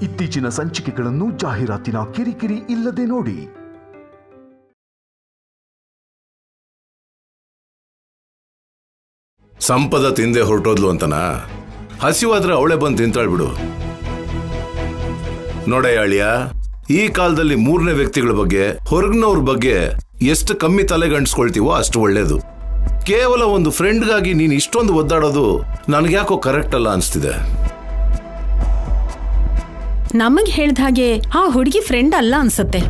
ಇತ್ತೀಚಿನ ಸಂಚಿಕೆಗಳನ್ನು ಜಾಹೀರಾತಿನ ಕಿರಿಕಿರಿ ಇಲ್ಲದೆ ನೋಡಿ. ಸಂಪದ ತಿಂದೆ ಹೊರಟೋದ್ಲು ಅಂತನಾ? ಹಸಿವಾದ್ರೆ ಅವಳೆ ಬಂದು ತಿಂತಾಳ್ಬಿಡು. ನೋಡೇ ಅಳಿಯ, ಈ ಕಾಲದಲ್ಲಿ ಮೂರನೇ ವ್ಯಕ್ತಿಗಳ ಬಗ್ಗೆ, ಹೊರಗಿನವ್ರ ಬಗ್ಗೆ ಎಷ್ಟು ಕಮ್ಮಿ ತಲೆಗಂಡಿಸ್ಕೊಳ್ತೀವೋ ಅಷ್ಟು ಒಳ್ಳೇದು. ಕೇವಲ ಒಂದು ಫ್ರೆಂಡ್ಗಾಗಿ ನೀನು ಇಷ್ಟೊಂದು ಒದ್ದಾಡೋದು ನನಗ್ಯಾಕೋ ಕರೆಕ್ಟ್ ಅಲ್ಲ ಅನಿಸ್ತಿದೆ. ನಮಗ್ ಹೇಳ್ದ ಹಾಗೆ ಆ ಹುಡುಗಿ ಫ್ರೆಂಡ್ ಅಲ್ಲ ಅನ್ಸುತ್ತೆ.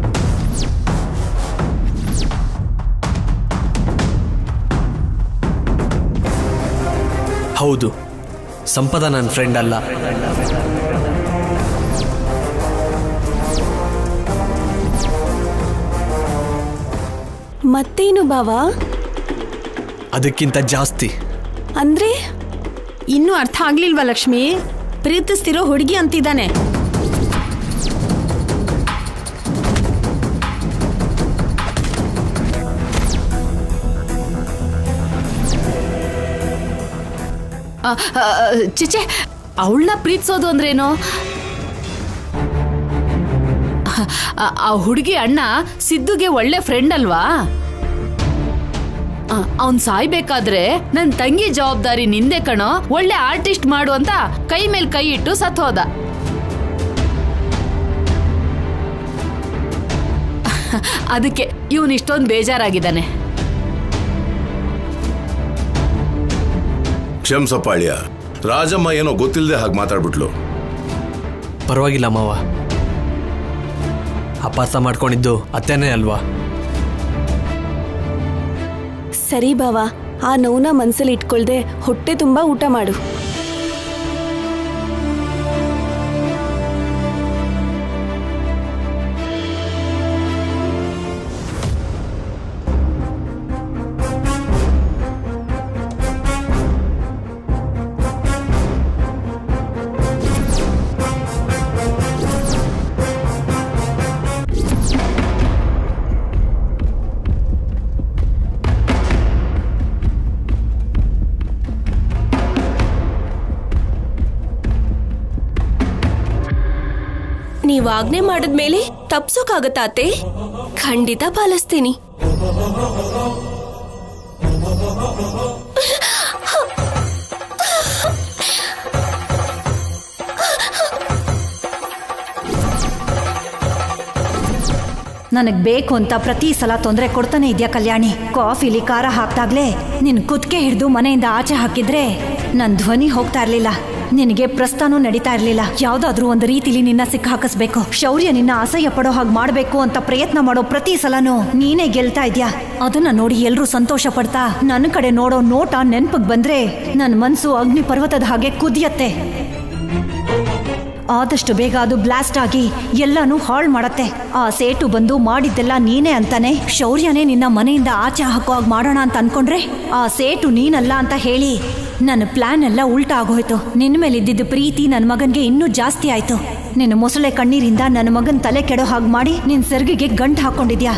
ಹೌದು, ಸಂಪದ ನನ್ನ ಫ್ರೆಂಡ್ ಅಲ್ಲ. ಮತ್ತೇನು ಬಾವಾ? ಅದಕ್ಕಿಂತ ಜಾಸ್ತಿ. ಅಂದ್ರೆ ಇನ್ನೂ ಅರ್ಥ ಆಗ್ಲಿಲ್ವಾ ಲಕ್ಷ್ಮಿ? ಪ್ರೀತಿಸ್ತಿರೋ ಹುಡುಗಿ ಅಂತಿದ್ದಾನೆ. ಚಿಚೆ, ಅವಳನ್ನ ಪ್ರೀತಿಸೋದು ಅಂದ್ರೇನು? ಆ ಹುಡುಗಿ ಅಣ್ಣ ಸಿದ್ದುಗೆ ಒಳ್ಳೆ ಫ್ರೆಂಡ್ ಅಲ್ವಾ? ಅವನ್ ಸಾಯ್ಬೇಕಾದ್ರೆ ನನ್ ತಂಗಿ ಜವಾಬ್ದಾರಿ ನಿಂದೆ ಕಣೋ, ಒಳ್ಳೆ ಆರ್ಟಿಸ್ಟ್ ಮಾಡು ಅಂತ ಕೈ ಮೇಲೆ ಕೈ ಇಟ್ಟು ಸತ್ ಹೋದ. ಅದಕ್ಕೆ ಇವನ್ ಇಷ್ಟೊಂದು ಬೇಜಾರಾಗಿದ್ದಾನೆ. ಕ್ಷಮ್ಸಪ್ಪ ಅಳಿಯ, ರಾಜಮ್ಮ ಏನೋ ಗೊತ್ತಿಲ್ಲದೆ ಹಾಗೆ ಮಾತಾಡ್ಬಿಟ್ಲು. ಪರವಾಗಿಲ್ಲ ಮಾವ, ಅಪಾಸ ಮಾಡ್ಕೊಂಡಿದ್ದು ಅತ್ತೇನೇ ಅಲ್ವಾ? ಸರಿ ಬಾವಾ, ಆ ನೋವನ್ನ ಮನ್ಸಲ್ಲಿ ಇಟ್ಕೊಳ್ದೆ ಹೊಟ್ಟೆ ತುಂಬಾ ಊಟ ಮಾಡು. ನೀವ್ ಆಜ್ಞೆ ಮಾಡಿದ್ಮೇಲೆ ತಪ್ಸೋಕಾಗತ್ತಾ ಅತ್ತೆ? ಖಂಡಿತ ಪಾಲಿಸ್ತೀನಿ. ನನಗ್ ಬೇಕು ಅಂತ ಪ್ರತಿ ಸಲ ತೊಂದರೆ ಕೊಡ್ತಾನೆ ಇದೆಯಾ ಕಲ್ಯಾಣಿ? ಕಾಫಿಲಿ ಖಾರ ಹಾಕ್ದಾಗ್ಲೇ ನಿನ್ ಕುದ್ಕೆ ಹಿಡಿದು ಮನೆಯಿಂದ ಆಚೆ ಹಾಕಿದ್ರೆ ನನ್ ಧ್ವನಿ ಹೋಗ್ತಾ ಇರ್ಲಿಲ್ಲ, ನಿನಗೆ ಪ್ರಸ್ಥಾನೂ ನಡೀತಾ ಇರ್ಲಿಲ್ಲ. ಯಾವ್ದಾದ್ರೂ ಒಂದು ರೀತಿಲಿ ನಿನ್ನ ಸಿಕ್ಕ ಹಾಕಿಸ್ಬೇಕು, ಶೌರ್ಯ ನಿನ್ನ ಅಸಹ್ಯ ಪಡೋ ಹಾಗೆ ಮಾಡ್ಬೇಕು ಅಂತ ಪ್ರಯತ್ನ ಮಾಡೋ ಪ್ರತಿ ಸಲನೂ ನೀನೇ ಗೆಲ್ತಾ ಇದ್ಯಾ. ಅದನ್ನ ನೋಡಿ ಎಲ್ರೂ ಸಂತೋಷ ಪಡ್ತಾ ನನ್ನ ಕಡೆ ನೋಡೋ ನೋಟ ನೆನ್ಪಗ್ ಬಂದ್ರೆ ನನ್ ಮನ್ಸು ಅಗ್ನಿ ಪರ್ವತದ ಹಾಗೆ ಕುದಿಯತ್ತೆ. ಆದಷ್ಟು ಬೇಗ ಅದು ಬ್ಲಾಸ್ಟ್ ಆಗಿ ಎಲ್ಲಾನು ಹಾಳು ಮಾಡತ್ತೆ. ಆ ಸೇಟು ಬಂದು ಮಾಡಿದ್ದೆಲ್ಲ ನೀನೇ ಅಂತಾನೆ. ಶೌರ್ಯನೇ ನಿನ್ನ ಮನೆಯಿಂದ ಆಚೆ ಹಾಕೋ ಹಾಗೆ ಮಾಡೋಣ ಅಂತ ಅನ್ಕೊಂಡ್ರೆ ಆ ಸೇಟು ನೀನಲ್ಲ ಅಂತ ಹೇಳಿ ನನ್ನ ಪ್ಲಾನ್ ಎಲ್ಲ ಉಲ್ಟಾ ಆಗೋಯ್ತು. ನಿನ್ನ ಮೇಲೆ ಇದ್ದಿದ್ದ ಪ್ರೀತಿ ನನ್ನ ಮಗನ್ಗೆ ಇನ್ನೂ ಜಾಸ್ತಿ ಆಯ್ತು. ನಿನ್ನ ಮೊಸಳೆ ಕಣ್ಣೀರಿಂದ ನನ್ನ ಮಗನ್ ತಲೆ ಕೆಡೋ ಹಾಗೆ ಮಾಡಿ ನಿನ್ ಸೆರ್ಗಿಗೆ ಗಂಟು ಹಾಕೊಂಡಿದ್ಯಾ.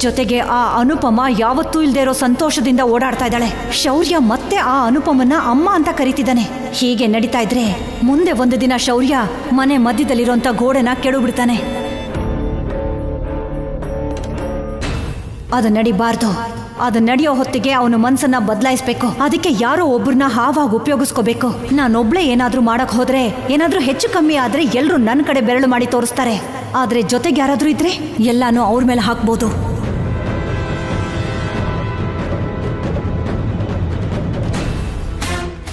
ಜೊತೆಗೆ ಆ ಅನುಪಮ ಯಾವತ್ತೂ ಇಲ್ದೇ ಇರೋ ಸಂತೋಷದಿಂದ ಓಡಾಡ್ತಾ ಇದ್ದಾಳೆ. ಶೌರ್ಯ ಮತ್ತೆ ಆ ಅನುಪಮನ ಅಮ್ಮ ಅಂತ ಕರೀತಿದ್ದಾನೆ. ಹೀಗೆ ನಡೀತಾ ಇದ್ರೆ ಮುಂದೆ ಒಂದು ದಿನ ಶೌರ್ಯ ಮನೆ ಮಧ್ಯದಲ್ಲಿರೋಂಥ ಗೋಡೆನ ಕೆಡಬಿಡ್ತಾನೆ. ಅದು ನಡಿಬಾರ್ದು. ಅದು ನಡೆಯೋ ಹೊತ್ತಿಗೆ ಅವನು ಮನ್ಸನ್ನ ಬದಲಾಯಿಸ್ಬೇಕು. ಅದಕ್ಕೆ ಯಾರೋ ಒಬ್ಬರನ್ನ ಹಾವಾಗಿ ಉಪಯೋಗಿಸ್ಕೋಬೇಕು. ನಾನೊಬ್ಳೆ ಏನಾದ್ರೂ ಮಾಡಕ್ ಹೋದ್ರೆ, ಏನಾದ್ರೂ ಹೆಚ್ಚು ಕಮ್ಮಿ ಆದ್ರೆ ಎಲ್ರು ನನ್ನ ಕಡೆ ಬೆರಳು ಮಾಡಿ ತೋರಿಸ್ತಾರೆ. ಆದ್ರೆ ಜೊತೆಗೆ ಯಾರಾದ್ರೂ ಇದ್ರೆ ಎಲ್ಲಾನು ಅವ್ರ ಮೇಲೆ ಹಾಕ್ಬೋದು.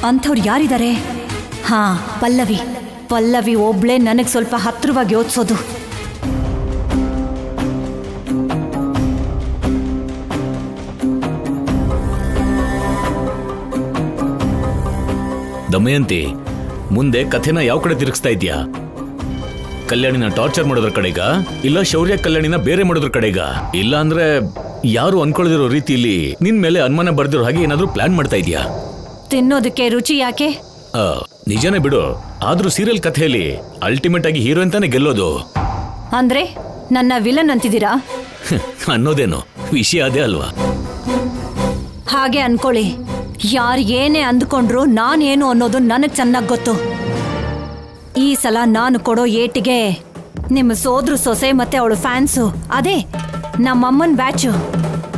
ಅಂಥವ್ರು ಯಾರಿದ್ದಾರೆ? ಹಾ, ಪಲ್ಲವಿ. ಪಲ್ಲವಿ ಒಬ್ಳೆ ನನಗೆ ಸ್ವಲ್ಪ ಹತ್ರವಾಗಿ ಯೋಚಿಸೋದು. ದಮಯಂತಿ, ಮುಂದೆ ಕಥೆನ ಯಾವ ಕಡೆ ತಿರುಗಿಸ್ತಾ ಇದ್ಯಾ? ಕಲ್ಯಾಣಿನ ಟಾರ್ಚರ್ ಮಾಡೋದ್ರ ಕಡೆಗ, ಇಲ್ಲ ಶೌರ್ಯ ಕಲ್ಯಾಣಿನ ಬೇರೆ ಮಾಡೋದ್ರ ಕಡೆಗ? ಇಲ್ಲ ಅಂದ್ರೆ ಯಾರು ಅನ್ಕೊಳ್ಳದಿರೋ ರೀತಿಯಲ್ಲಿ ನಿನ್ ಮೇಲೆ ಅನುಮಾನ ಬರ್ದಿರೋ ಹಾಗೆ ಏನಾದ್ರೂ ಪ್ಲಾನ್ ಮಾಡ್ತಾ ಇದ್ಯಾ? ತಿನ್ನೋದಕ್ಕೆ ರುಚಿ ಯಾಕೆ? ನಿಜನೇ ಬಿಡು, ಆದ್ರೂ ಸೀರಿಯಲ್ ಕಥೆಯಲ್ಲಿ ಅಲ್ಟಿಮೇಟ್ ಆಗಿ ಹೀರೋ ಅಂತಾನೆ ಗೆಲ್ಲೋದು. ಅಂದ್ರೆ ನನ್ನ ವಿಲನ್ ಅಂತಿದ್ದೀರಾ? ಅನ್ನೋದೇನು ವಿಷಯ ಅದೇ ಅಲ್ವಾ? ಹಾಗೆ ಅನ್ಕೊಳ್ಳಿ. ಯಾರು ಏನೇ ಅಂದ್ಕೊಂಡ್ರು ನಾನೇನು ಅನ್ನೋದು ನನಗೆ ಚೆನ್ನಾಗಿ ಗೊತ್ತು. ಈ ಸಲ ನಾನು ಕೊಡೋ ಏಟಿಗೆ ನಿಮ್ಮ ಸೋದ್ರು ಸೊಸೆ ಮತ್ತೆ ಅವಳು ಫ್ಯಾನ್ಸು, ಅದೇ ನಮ್ಮಮ್ಮನ ಬ್ಯಾಚು,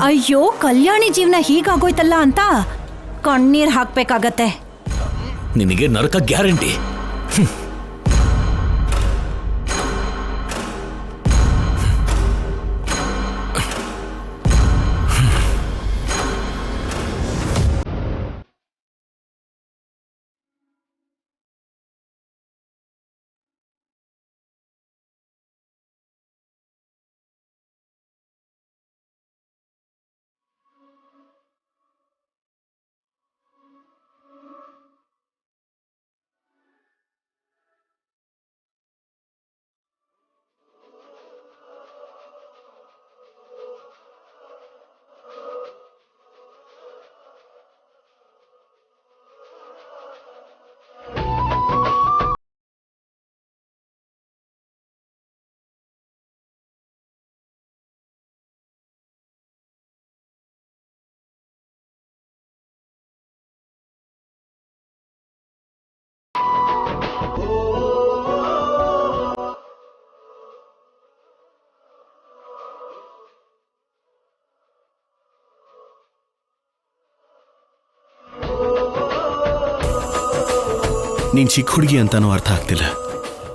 ಅಯ್ಯೋ ಕಲ್ಯಾಣಿ ಜೀವನ ಹೀಗಾಗೋಯ್ತಲ್ಲ ಅಂತ ಕಣ್ಣೀರ್ ಹಾಕ್ಬೇಕಾಗತ್ತೆ. ನಿನಗೆ ನರಕ ಗ್ಯಾರಂಟಿ. ನೀನ್ ಚಿಕ್ಕ ಹುಡುಗಿ ಅಂತಾನೂ ಅರ್ಥ ಆಗ್ತಿಲ್ಲ,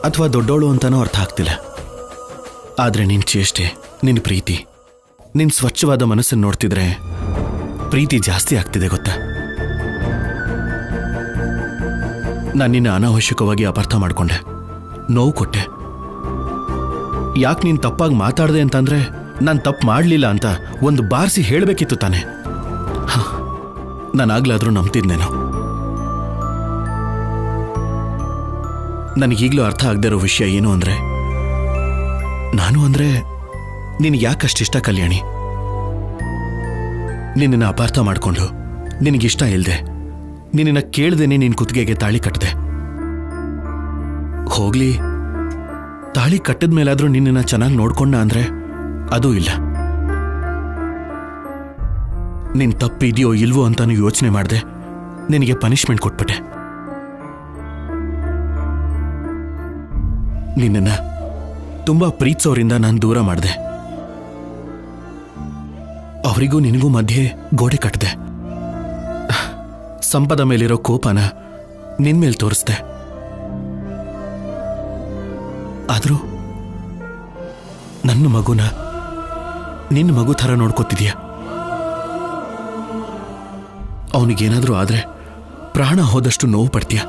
ಅಥವಾ ದೊಡ್ಡೋಳು ಅಂತಾನೂ ಅರ್ಥ ಆಗ್ತಿಲ್ಲ. ಆದ್ರೆ ನಿನ್ ಚೇಷ್ಟೆ, ನಿನ್ ಪ್ರೀತಿ, ನಿನ್ ಸ್ವಚ್ಛವಾದ ಮನಸ್ಸನ್ನು ನೋಡ್ತಿದ್ರೆ ಪ್ರೀತಿ ಜಾಸ್ತಿ ಆಗ್ತಿದೆ ಗೊತ್ತಾ. ನಾನು ನಿನ್ನ ಅನಾವಶ್ಯಕವಾಗಿ ಅಪಾರ್ಥ ಮಾಡ್ಕೊಂಡೆ, ನೋವು ಕೊಟ್ಟೆ. ಯಾಕೆ ನೀನು ತಪ್ಪಾಗಿ ಮಾತಾಡ್ದೆ ಅಂತಂದ್ರೆ ನಾನು ತಪ್ಪು ಮಾಡಲಿಲ್ಲ ಅಂತ ಒಂದು ಬಾರಿಸಿ ಹೇಳಬೇಕಿತ್ತು ತಾನೆ. ನಾನಾಗ್ಲಾದ್ರೂ ನಂಬ್ತಿದ್ನೇನೋ. ನನಗೀಗಲೂ ಅರ್ಥ ಆಗದೆ ಇರೋ ವಿಷಯ ಏನು ಅಂದ್ರೆ, ನಾನು ಅಂದ್ರೆ ನಿನಗೆ ಯಾಕಷ್ಟಿಷ್ಟ ಕಲ್ಯಾಣಿ? ನಿನ್ನನ್ನು ಅಪಾರ್ಥ ಮಾಡಿಕೊಂಡು ನಿನಗಿಷ್ಟ ಇಲ್ಲದೆ ನಿನ್ನ ಕೇಳ್ದೇನೆ ನಿನ್ನ ಕುತ್ತಿಗೆಗೆ ತಾಳಿ ಕಟ್ಟಿದೆ. ಹೋಗ್ಲಿ, ತಾಳಿ ಕಟ್ಟಿದ ಮೇಲಾದ್ರೂ ನಿನ್ನನ್ನು ಚೆನ್ನಾಗಿ ನೋಡ್ಕೊಂಡ ಅಂದ್ರೆ ಅದೂ ಇಲ್ಲ. ನಿನ್ ತಪ್ಪಿದೆಯೋ ಇಲ್ವೋ ಅಂತಾನು ಯೋಚನೆ ಮಾಡಿದೆ, ನಿನಗೆ ಪನಿಷ್ಮೆಂಟ್ ಕೊಟ್ಬಿಟ್ಟೆ. ನಿನ್ನನ್ನು ತುಂಬಾ ಪ್ರೀತಿಸೋರಿಂದ ನಾನು ದೂರ ಮಾಡಿದೆ. ಅವರಿಗೂ ನಿನಗೂ ಮಧ್ಯೆ ಗೋಡೆ ಕಟ್ಟಿದೆ. ಸಂಪದ ಮೇಲಿರೋ ಕೋಪನ ನಿನ್ಮೇಲೆ ತೋರಿಸ್ದೆ. ಆದರೂ ನನ್ನ ಮಗುನ ನಿನ್ನ ಮಗು ಥರ ನೋಡ್ಕೋತಿದ್ಯಾ. ಅವನಿಗೇನಾದ್ರೂ ಆದ್ರೆ ಪ್ರಾಣ ಹೋದಷ್ಟು ನೋವು ಪಡ್ತೀಯ.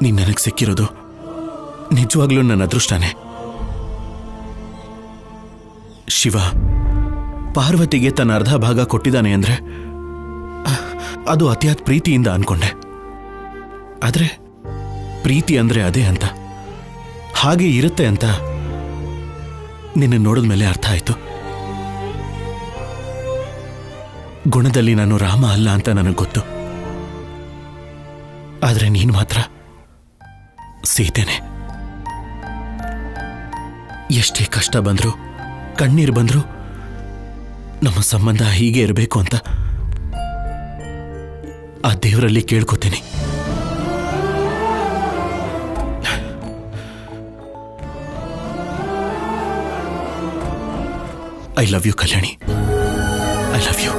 ನೀನ್ ನನಗೆ ಸಿಕ್ಕಿರೋದು ನಿಜವಾಗ್ಲೂ ನನ್ನ ಅದೃಷ್ಟನೇ. ಶಿವ ಪಾರ್ವತಿಗೆ ತನ್ನ ಅರ್ಧ ಭಾಗ ಕೊಟ್ಟಿದ್ದಾನೆ ಅಂದ್ರೆ ಅದು ಅತಿಯಾದ ಪ್ರೀತಿಯಿಂದ ಅನ್ಕೊಂಡೆ. ಆದ್ರೆ ಪ್ರೀತಿ ಅಂದ್ರೆ ಅದೇ ಅಂತ, ಹಾಗೆ ಇರುತ್ತೆ ಅಂತ ನಿನ್ನ ನೋಡಿದ್ಮೇಲೆ ಅರ್ಥ ಆಯ್ತು. ಗುಣದಲ್ಲಿ ನಾನು ರಾಮ ಅಲ್ಲ ಅಂತ ನನಗೆ ಗೊತ್ತು. ಆದ್ರೆ ನೀನು ಮಾತ್ರ ಸೀತೆನೆ. ಎಷ್ಟೇ ಕಷ್ಟ ಬಂದ್ರು, ಕಣ್ಣೀರು ಬಂದ್ರು, ನಮ್ಮ ಸಂಬಂಧ ಹೀಗೆ ಇರಬೇಕು ಅಂತ ಆ ದೇವರಲ್ಲಿ ಕೇಳ್ಕೊತೀನಿ. I love you Kalyani, I love you.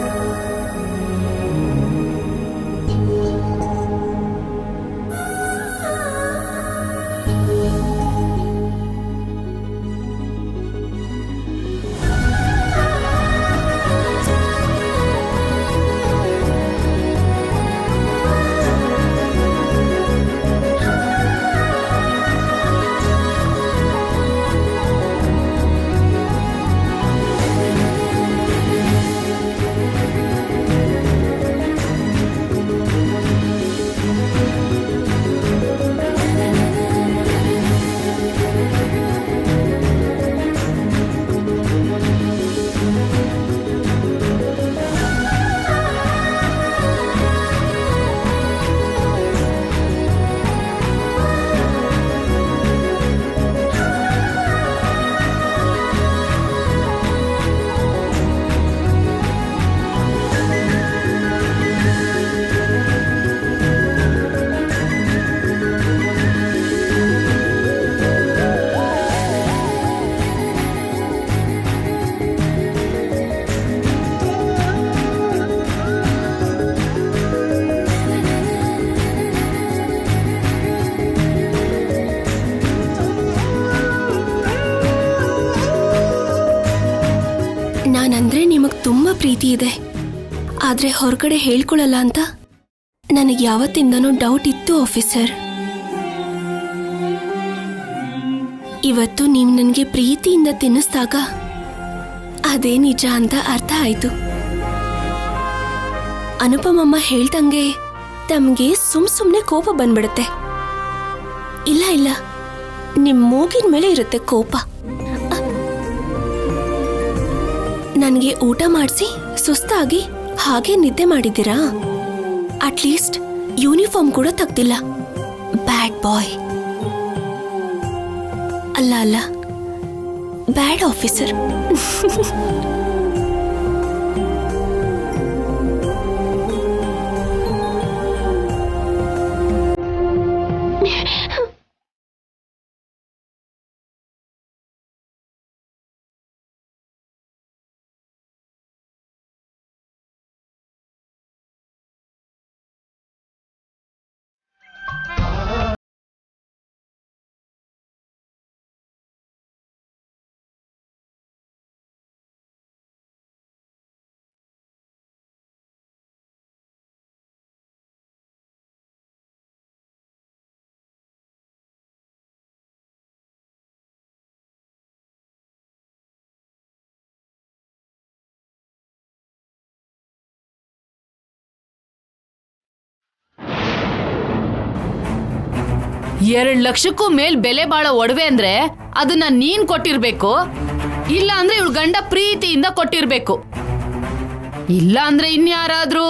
ಪ್ರೀತಿ ಇದೆ, ಆದ್ರೆ ಹೊರಗಡೆ ಹೇಳ್ಕೊಳಲ್ಲ ಅಂತ ನನಗೆ ಯಾವತ್ತಿಂದನೂ ಡೌಟ್ ಇತ್ತು ಆಫೀಸರ್. ಇವತ್ತು ನೀವು ನನಗೆ ಪ್ರೀತಿಯಿಂದ ತಿನ್ನಿಸ್ದಾಗ ಅದೇ ನಿಜ ಅಂತ ಅರ್ಥ ಆಯ್ತು. ಅನುಪಮಮ್ಮ ಹೇಳ್ದಂಗೆ ತಮ್ಗೆ ಸುಮ್ನೆ ಕೋಪ ಬಂದ್ಬಿಡುತ್ತೆ. ಇಲ್ಲ, ನಿಮ್ ಮೂಗಿನ ಮೇಲೆ ಇರುತ್ತೆ ಕೋಪ. ನನಗೆ ಊಟ ಮಾಡಿಸಿ ಸುಸ್ತಾಗಿ ಹಾಗೆ ನಿದ್ದೆ ಮಾಡಿದ್ದೀರಾ? ಅಟ್ಲೀಸ್ಟ್ ಯೂನಿಫಾರ್ಮ್ ಕೂಡ ತೆಗ್ದಿಲ್ಲ. ಬ್ಯಾಡ್ ಬಾಯ್. ಅಲ್ಲ, ಬ್ಯಾಡ್ ಆಫೀಸರ್. $2 ಲಕ್ಷಕ್ಕೂ ಮೇಲ್ ಬೆಲೆ ಬಾಳೋ ಒಡವೆ ಅಂದ್ರೆ ಅದನ್ನ ನೀನ್ ಕೊಟ್ಟಿರ್ಬೇಕು, ಇಲ್ಲ ಅಂದ್ರೆ ಇವಳು ಗಂಡ ಪ್ರೀತಿಯಿಂದ ಕೊಟ್ಟಿರ್ಬೇಕು. ಇಲ್ಲ ಅಂದ್ರೆ ಇನ್ಯಾರಾದ್ರೂ.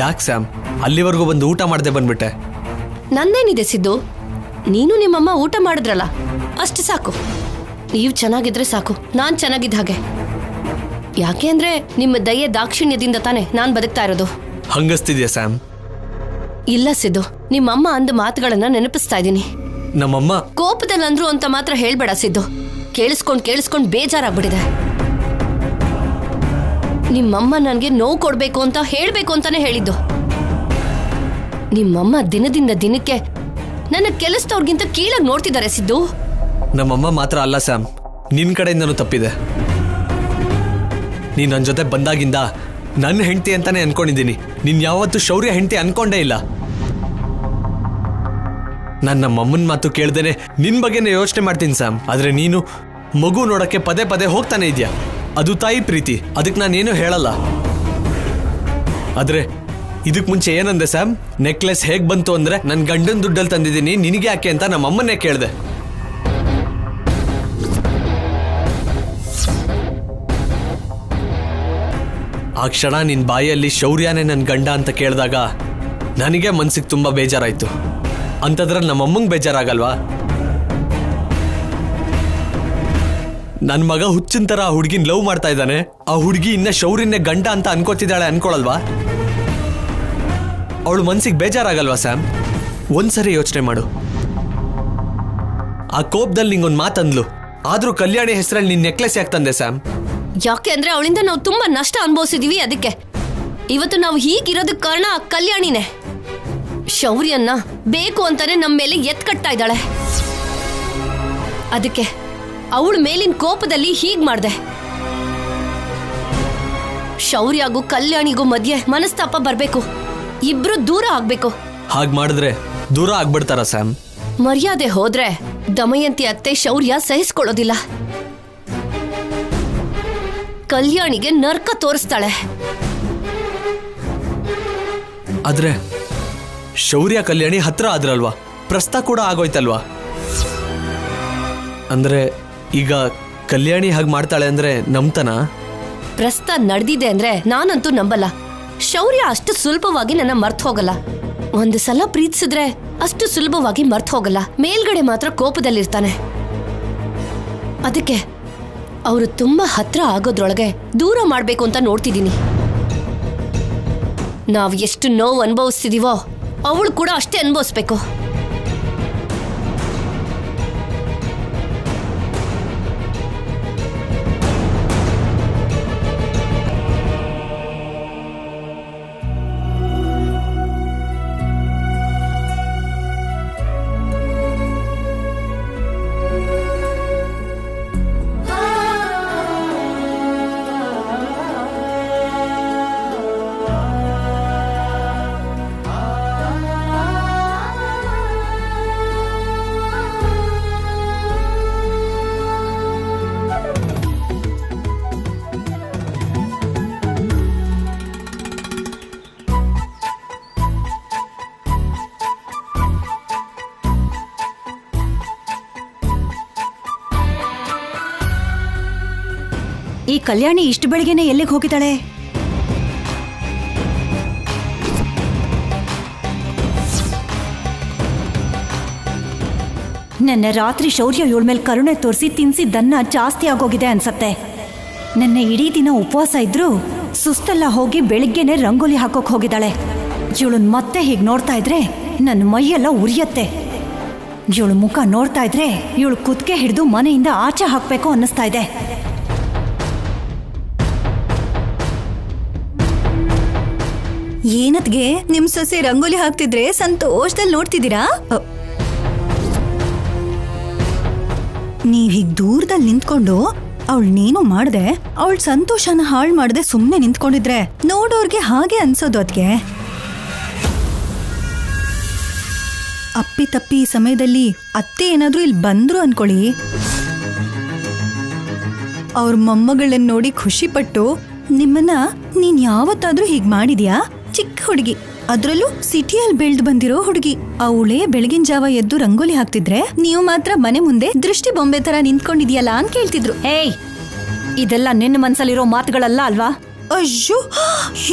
ಯಾಕೆ ಸ್ಯಾಮ್ ಅಲ್ಲಿವರೆಗೂ ಬಂದು ಊಟ ಮಾಡದೆ ಬಂದ್ಬಿಟ್ಟೆ? ನಂದೇನಿದೆ ಸಿದ್ದು, ನೀನು ನಿಮ್ಮಮ್ಮ ಊಟ ಮಾಡಿದ್ರಲ್ಲ ಅಷ್ಟು ಸಾಕು. ನೀವು ಚೆನ್ನಾಗಿದ್ರೆ ಸಾಕು, ನಾನ್ ಚೆನ್ನಾಗಿದ್ದ ಹಾಗೆ. ಯಾಕೆ ಅಂದ್ರೆ ನಿಮ್ಮ ದಯೆ ದಾಕ್ಷಿಣ್ಯದಿಂದ ತಾನೆ ನಾನ್ ಬದುಕ್ತಾ ಇರೋದು. ಹಂಗಸ್ತಿದ್ಯಾ ಸ್ಯಾಮ್? ಇಲ್ಲ ಸಿದ್ದು, ನಿಮ್ಮಮ್ಮ ಅಂದ ಮಾತುಗಳನ್ನ ನೆನಪಿಸ್ತಾ ಇದ್ದೀನಿ. ನಮ್ಮಮ್ಮ ಕೋಪದಲ್ಲಂದ್ರು ಅಂತ ಮಾತ್ರ ಹೇಳ್ಬೇಡ ಸಿದ್ದು. ಕೇಳಿಸ್ಕೊಂಡ್ ಬೇಜಾರಾಗ್ಬಿಟ್ಟಿದೆ. ನಿಮ್ಮಮ್ಮ ನನ್ಗೆ ನೋವು ಕೊಡ್ಬೇಕು ಅಂತ ಹೇಳ್ಬೇಕು ಅಂತಾನೆ ಹೇಳಿದ್ದು. ನಿಮ್ಮಮ್ಮ ದಿನದಿಂದ ದಿನಕ್ಕೆ ನನ್ನ ಕೆಲಸದವ್ರಿಗಿಂತ ಕೀಳಾಗಿ ನೋಡ್ತಿದ್ದಾರೆ ಸಿದ್ದು. ನಮ್ಮಮ್ಮ ಮಾತ್ರ ಅಲ್ಲ ಸ್ಯಾಮ್, ನಿನ್ ಕಡೆಯಿಂದನೂ ತಪ್ಪಿದೆ. ನೀನ್ ನನ್ನ ಜೊತೆ ಬಂದಾಗಿಂದ ನನ್ನ ಹೆಂಡತಿ ಅಂತಾನೆ ಅನ್ಕೊಂಡಿದ್ದೀನಿ. ನೀನ್ ಯಾವತ್ತೂ ಶೌರ್ಯ ಹೆಂಡತಿ ಅನ್ಕೊಂಡೇ ಇಲ್ಲ. ನಾನು ನಮ್ಮಮ್ಮನ ಮಾತು ಕೇಳ್ದೇನೆ ನಿನ್ ಬಗ್ಗೆನೇ ಯೋಚನೆ ಮಾಡ್ತೀನಿ ಸ್ಯಾಮ್. ಆದ್ರೆ ನೀನು ಮಗು ನೋಡಕ್ಕೆ ಪದೇ ಪದೇ ಹೋಗ್ತಾನೆ ಇದ್ಯಾ. ಅದು ತಾಯಿ ಪ್ರೀತಿ, ಅದಕ್ಕೆ ನಾನೇನು ಹೇಳಲ್ಲ. ಆದ್ರೆ ಇದಕ್ ಮುಂಚೆ ಏನಂದೆ ಸ್ಯಾಮ್? ನೆಕ್ಲೆಸ್ ಹೇಗ್ ಬಂತು ಅಂದ್ರೆ ನನ್ ಗಂಡನ್ ದುಡ್ಡಲ್ಲಿ ತಂದಿದ್ದೀನಿ, ನಿನಗೆ ಯಾಕೆ ಅಂತ ನಮ್ಮಮ್ಮನ್ನೇ ಕೇಳ್ದೆ. ಆ ಕ್ಷಣ ನಿನ್ ಬಾಯಲ್ಲಿ ಶೌರ್ಯನೇ ನನ್ ಗಂಡ ಅಂತ ಕೇಳಿದಾಗ ನನಗೆ ಮನ್ಸಿಗೆ ತುಂಬಾ ಬೇಜಾರಾಯ್ತು. ಅಂತದ್ರಲ್ಲಿ ನಮ್ಮಮ್ಮಂಗೆ ಬೇಜಾರಾಗಲ್ವಾ? ನನ್ ಮಗ ಹುಚ್ಚಿನ ತರ ಆ ಹುಡುಗಿನ ಲವ್ ಮಾಡ್ತಾ ಇದ್ದಾನೆ. ಆ ಹುಡುಗಿ ಇನ್ನ ಶೌರ್ಯನೇ ಗಂಡ ಅಂತ ಅನ್ಕೋತಿದ್ದಾಳೆ ಅನ್ಕೊಳಲ್ವಾ? ಅವಳು ಮನ್ಸಿಗೆ ಬೇಜಾರಾಗಲ್ವಾ ಸ್ಯಾಮ್? ಒಂದ್ಸರಿ ಯೋಚನೆ ಮಾಡು. ಆ ಕೋಪದಲ್ಲಿ ನಿಂಗೊಂದು ಮಾತಂದ್ಲು, ಆದ್ರೂ ಕಲ್ಯಾಣಿ ಹೆಸರಲ್ಲಿ ನಿನ್ ನೆಕ್ಲೆಸ್ ಯಾಕೆ ತಂದೆ ಸ್ಯಾಮ್? ಯಾಕೆ ಅಂದ್ರೆ ಅವಳಿಂದ ನಾವು ತುಂಬಾ ನಷ್ಟ ಅನುಭವಿಸಿದೀವಿ. ಅದಕ್ಕೆ ಇವತ್ತು ನಾವು ಹೀಗಿರೋದಕ್ಕೆ ಕಾರಣ ಆ ಕಲ್ಯಾಣಿನೇ. ಶೌರ್ಯನ್ನ ಬೇಕು ಅಂತಾನೆ ನಮ್ಮ ಮೇಲೆ ಎತ್ಕಟ್ತಾ ಇದ್ದಾಳೆ. ಅದಕ್ಕೆ ಅವಳ ಮೇಲಿನ ಕೋಪದಲ್ಲಿ ಹೀಗ್ ಮಾಡ್ದೆ. ಶೌರ್ಯಗೂ ಕಲ್ಯಾಣಿಗೂ ಮಧ್ಯೆ ಮನಸ್ತಾಪ ಬರ್ಬೇಕು, ಇಬ್ರು ದೂರ ಆಗ್ಬೇಕು. ಹಾಗ್ ಮಾಡಿದ್ರೆ ದೂರ ಆಗ್ಬಿಡ್ತಾರ ಸ್ಯಾಮ್? ಮರ್ಯಾದೆ ಹೋದ್ರೆ ದಮಯಂತಿ ಅತ್ತೆ ಶೌರ್ಯ ಸಹಿಸ್ಕೊಳ್ಳೋದಿಲ್ಲ. ಕಲ್ಯಾಣಿಗೆ ನರ್ಕ ತೋರಿಸ್ತಾಳೆ. ಆದ್ರೆ ಶೌರ್ಯ ಕಲ್ಯಾಣಿ ಹತ್ರ ಆದ್ರಲ್ವಾ, ಪ್ರಸ್ತ ಕೂಡ ಆಗೋಯ್ತಲ್ವಾ? ಅಂದ್ರೆ ಈಗ ಕಲ್ಯಾಣಿ ಹಾಗೆ ಮಾಡ್ತಾಳೆ ಅಂದ್ರೆ ನಂಬ್ತಾನ? ಪ್ರಸ್ತ ನಡೆದಿದೆ ಅಂದ್ರೆ ನಾನಂತೂ ನಂಬಲ್ಲ. ಶೌರ್ಯ ಅಷ್ಟು ಸುಲಭವಾಗಿ ನನ್ನ ಮರ್ತ್ ಹೋಗಲ್ಲ. ಒಂದು ಸಲ ಪ್ರೀತಿಸಿದ್ರೆ ಅಷ್ಟು ಸುಲಭವಾಗಿ ಮರ್ತ್ ಹೋಗಲ್ಲ. ಮೇಲ್ಗಡೆ ಮಾತ್ರ ಕೋಪದಲ್ಲಿರ್ತಾನೆ. ಅದಕ್ಕೆ ಅವರು ತುಂಬಾ ಹತ್ರ ಆಗೋದ್ರೊಳಗೆ ದೂರ ಮಾಡ್ಬೇಕು ಅಂತ ನೋಡ್ತಿದ್ದೀನಿ. ನಾವ್ ಎಷ್ಟು ನೋವು ಅನುಭವಿಸ್ತಿದೀವೋ ಅವಳು ಕೂಡ ಅಷ್ಟೇ ಅನುಭವಿಸ್ಬೇಕು. ಕಲ್ಯಾಣಿ ಇಷ್ಟು ಬೆಳಿಗ್ಗೆನೆ ಎಲ್ಲಿಗೆ ಹೋಗಿದ್ದಾಳೆ? ನಿನ್ನೆ ರಾತ್ರಿ ಶೌರ್ಯ ಇವಳ ಮೇಲೆ ಕರುಣೆ ತೋರಿಸಿ ತಿನ್ಸಿದ್ದನ್ನ ಜಾಸ್ತಿ ಆಗೋಗಿದೆ ಅನ್ಸತ್ತೆ. ನಿನ್ನೆ ಇಡೀ ದಿನ ಉಪವಾಸ ಇದ್ರು ಸುಸ್ತೆಲ್ಲ ಹೋಗಿ ಬೆಳಿಗ್ಗೆನೆ ರಂಗೋಲಿ ಹಾಕೋಕ್ ಹೋಗಿದ್ದಾಳೆ. ಇವಳನ್ ಮತ್ತೆ ಹೀಗೆ ನೋಡ್ತಾ ಇದ್ರೆ ನನ್ನ ಮೈಯೆಲ್ಲ ಉರಿಯತ್ತೆ. ಇವಳು ಮುಖ ನೋಡ್ತಾ ಇದ್ರೆ ಇವಳು ಕುತ್ತಿಗೆ ಹಿಡಿದು ಮನೆಯಿಂದ ಆಚೆ ಹಾಕ್ಬೇಕು ಅನ್ನಿಸ್ತಾ ಇದೆ. ಏನತ್ಗೆ ನಿಮ್ ಸೊಸೆ ರಂಗೋಲಿ ಹಾಕ್ತಿದ್ರೆ ಸಂತೋಷದಲ್ಲಿ ನೋಡ್ತಿದ್ದೀರಾ? ನೀವ್ ಹೀಗ್ ದೂರದಲ್ಲಿ ನಿಂತ್ಕೊಂಡು ಅವಳನ್ನೇನು ಮಾಡ್ದೆ ಅವಳ ಸಂತೋಷನ ಹಾಳು ಮಾಡದೆ ಸುಮ್ಮನೆ ನಿಂತ್ಕೊಂಡಿದ್ರೆ ನೋಡೋರ್ಗೆ ಹಾಗೆ ಅನ್ಸೋದು. ಅದ್ಗೆ ಅಪ್ಪಿ ತಪ್ಪಿ ಈ ಸಮಯದಲ್ಲಿ ಅತ್ತೆ ಏನಾದ್ರೂ ಇಲ್ಲಿ ಬಂದ್ರು ಅನ್ಕೊಳ್ಳಿ, ಅವ್ರ ಮೊಮ್ಮಗಳನ್ನ ನೋಡಿ ಖುಷಿ ಪಟ್ಟು ನಿಮ್ಮನ್ನ ನೀನ್ ಯಾವತ್ತಾದ್ರೂ ಹೀಗ್ ಮಾಡಿದ್ಯಾ? ಚಿಕ್ಕ ಹುಡುಗಿ, ಅದ್ರಲ್ಲೂ ಸಿಟಿಯಲ್ಲಿ ಬೆಳ್ದು ಬಂದಿರೋ ಹುಡುಗಿ, ಅವಳೇ ಬೆಳಗಿನ ಜಾವ ಎದ್ದು ರಂಗೋಲಿ ಹಾಕ್ತಿದ್ರೆ ನೀವು ಮಾತ್ರ ಮನೆ ಮುಂದೆ ದೃಷ್ಟಿ ಬೊಂಬೆ ತರ ನಿಂತ್ಕೊಂಡಿದ್ಯಲ್ಲ ಅಂತ ಕೇಳ್ತಿದ್ರು. ಏಯ್, ಇದೆಲ್ಲ ನಿನ್ನ ಮನ್ಸಲ್ಲಿರೋ ಮಾತುಗಳಲ್ಲ ಅಲ್ವಾ? ಅಯ್ಯೋ,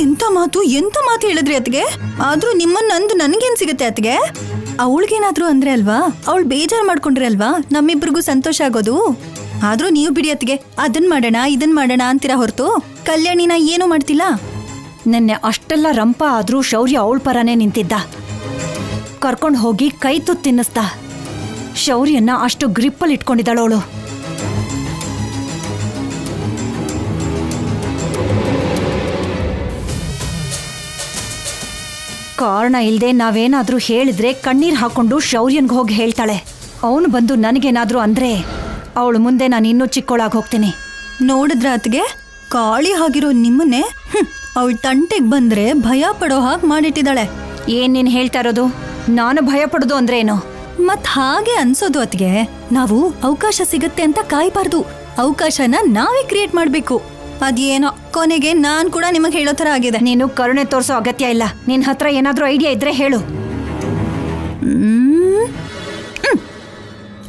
ಎಂತ ಮಾತು ಹೇಳಿದ್ರಿ ಅತ್ಗೆ. ಆದ್ರೂ ನಿಮ್ಮನ್ನಂದು ನನ್ಗೇನ್ ಸಿಗತ್ತೆ ಅತ್ಗೆ? ಅವಳಿಗೇನಾದ್ರೂ ಅಂದ್ರೆ ಅಲ್ವಾ, ಅವಳು ಬೇಜಾರು ಮಾಡ್ಕೊಂಡ್ರೆ ಅಲ್ವಾ ನಮ್ಮಿಬ್ರಿಗೂ ಸಂತೋಷ ಆಗೋದು. ಆದ್ರೂ ನೀವು ಬಿಡಿ ಅತ್ಗೆ, ಅದನ್ ಮಾಡೋಣ ಇದನ್ ಮಾಡೋಣ ಅಂತೀರಾ ಹೊರತು ಕಲ್ಯಾಣಿನ ಏನೂ ಮಾಡ್ತಿಲ್ಲ. ನಿನ್ನೆ ಅಷ್ಟೆಲ್ಲ ರಂಪ ಆದ್ರೂ ಶೌರ್ಯ ಅವಳ ಪರನೇ ನಿಂತಿದ್ದ. ಕರ್ಕೊಂಡು ಹೋಗಿ ಕೈ ತುತ್ತು ತಿನ್ನಿಸ್ದ. ಶೌರ್ಯನ್ನ ಅಷ್ಟು ಗ್ರಿಪ್ಪಲ್ಲಿ ಇಟ್ಕೊಂಡಿದ್ದಾಳವಳು. ಕಾರಣ ಇಲ್ದೆ ನಾವೇನಾದ್ರೂ ಹೇಳಿದ್ರೆ ಕಣ್ಣೀರ್ ಹಾಕೊಂಡು ಶೌರ್ಯನ್ಗೆ ಹೋಗಿ ಹೇಳ್ತಾಳೆ. ಅವನು ಬಂದು ನನಗೇನಾದ್ರೂ ಅಂದ್ರೆ ಅವಳು ಮುಂದೆ ನಾನು ಇನ್ನೂ ಚಿಕ್ಕೋಳಾಗಿ ಹೋಗ್ತೀನಿ. ನೋಡಿದ್ರ ಅತ್ಗೆ, ಕಾಳಿ ಆಗಿರೋ ನಿಮ್ಮನ್ನೇ ಅವಳ ತಂಟೆಗೆ ಬಂದ್ರೆ ಭಯ ಪಡೋ ಹಾಗೆ ಮಾಡಿಟ್ಟಿದ್ದಾಳೆ. ಏನ್ ನೀನ್ ಹೇಳ್ತಾ ಇರೋದು? ನಾನು ಭಯ ಪಡೋದು ಅಂದ್ರೆ ಏನು? ಮತ್ ಹಾಗೆ ಅನ್ಸೋದು ಅತ್ಗೆ. ನಾವು ಅವಕಾಶ ಸಿಗತ್ತೆ ಅಂತ ಕಾಯ್ಬಾರ್ದು, ಅವಕಾಶನ ನಾವೇ ಕ್ರಿಯೇಟ್ ಮಾಡ್ಬೇಕು. ಅದೇನೋ ಕೊನೆಗೆ ನಾನ್ ಕೂಡ ನಿಮಗ್ ಹೇಳೋ ತರ ಆಗಿದೆ. ನೀನು ಕರುಣೆ ತೋರಿಸೋ ಅಗತ್ಯ ಇಲ್ಲ. ನಿನ್ ಹತ್ರ ಏನಾದ್ರೂ ಐಡಿಯಾ ಇದ್ರೆ ಹೇಳು.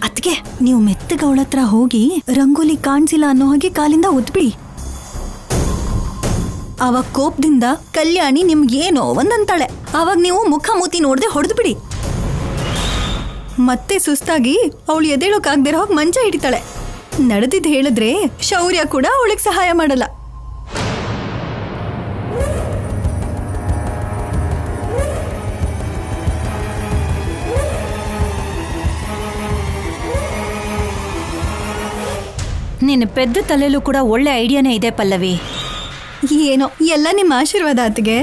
ಅತ್ಗೆ, ನೀವು ಮೆತ್ತಗ ಅವಳ ಹತ್ರ ಹೋಗಿ ರಂಗೋಲಿ ಕಾಣಿಸಿಲ್ಲ ಅನ್ನೋ ಹಾಗೆ ಕಾಲಿಂದ ಒದ್ಬಿಡಿ. ಅವಾಗ ಕೋಪದಿಂದ ಕಲ್ಯಾಣಿ ನಿಮ್ಗೇನೋ ಒಂದಂತಾಳೆ. ಅವಾಗ ನೀವು ಮುಖ ಮೂತಿ ನೋಡ್ದೆ ಹೊಡೆದು ಬಿಡಿ. ಮತ್ತೆ ಸುಸ್ತಾಗಿ ಅವಳು ಎದೇಳೋಕಾಗ್ದಿರೋ ಹೋಗಿ ಮಂಚ ಹಿಡಿತಾಳೆ. ನಡೆದಿದ್ದು ಹೇಳಿದ್ರೆ ಶೌರ್ಯ ಕೂಡ ಅವಳಿಗೆ ಸಹಾಯ ಮಾಡಲ್ಲ. ನಿನ್ನ ಪೆದ್ದ ತಲೆಲೂ ಕೂಡ ಒಳ್ಳೆ ಐಡಿಯಾನೇ ಇದೆ ಪಲ್ಲವಿ. ಏನೋ ಎಲ್ಲ ನಿಮ್ಮ ಆಶೀರ್ವಾದ ಅತ್ಗೆ.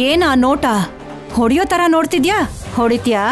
ಏನ ನೋಟ? ಹೊಡಿಯೋ ತರ ನೋಡ್ತಿದ್ಯಾ? ಹೊಡಿತ್ಯಾ?